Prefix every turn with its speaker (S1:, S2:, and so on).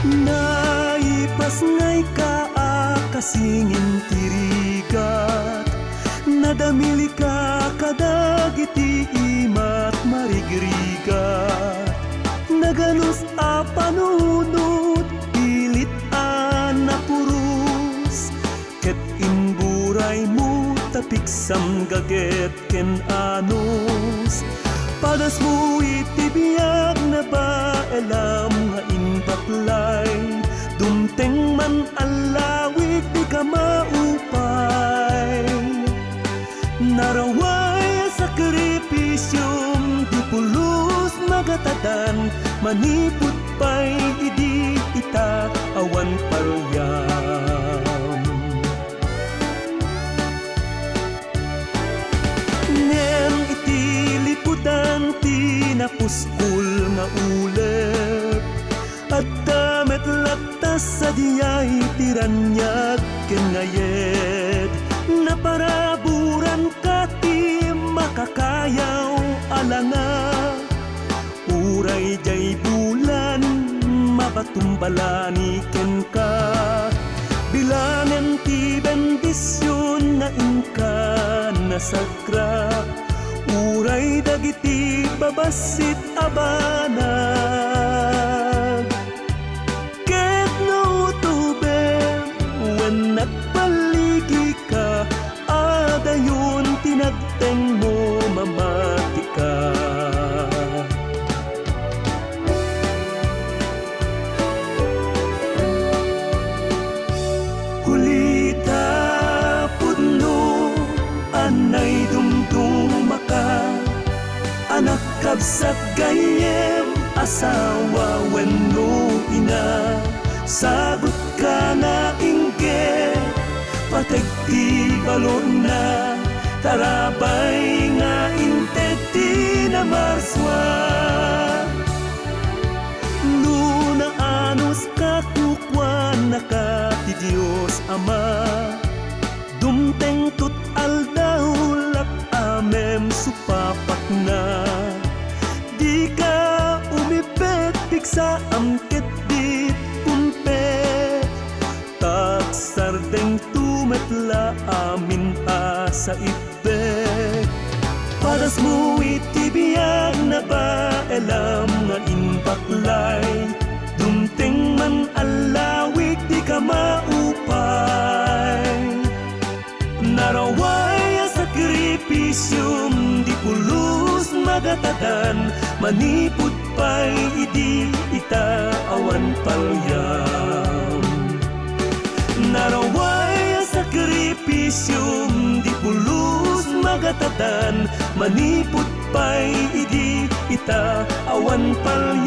S1: Naipas ngay ka kasingin tirigat, nadamili ka kadagiti imat marigrigat. Naganus a panunot, pilit na purus, ket imburay mo tapiksam gaget ken anus. Padas mo itibiyag na ba elam nga inbaklay, dumteng man alawit di ka maupay. Naraway sakripisyum di pulos magatadan, maniput pa'y idi ita awan palyam. Ngem iti liputan tinapuskul nga ulet, at damet latas sa diyay tiranyag ken ngayet. Naparaburan ka ti makakayaw alanga, uray jay bulan mapatumbalani ken ka. Bilangan ti bendisyon na inka nasakra, uray dagiti babasit abanag. Ket no tubem when nagpaligi ka, adayon tinagteng mo mamati ka. Hulita pudno anay dumdum maka, anak kabsat gayem asawa wenno ina. Sagot ka na ingge, pateg ti balon na, tarabay nga inted ti na marswa. Nuna anus katukwan na ka ti Diyos Ama, dumteng tut aldahulak amem supapak na. Di ka umipet piksa amket dit pumpet, taksardeng tumetla amin sa ibek. Paras mo itibiyag na ba elam nga inbaklay, dumteng man alawik di ka maupay. Naraway sakripisyum di pulos magatadan, manipud pa'y idi ita awan palyam. Naraway sakripisyum di pulos magatadan, manipud pa'y idi ita awan palyam.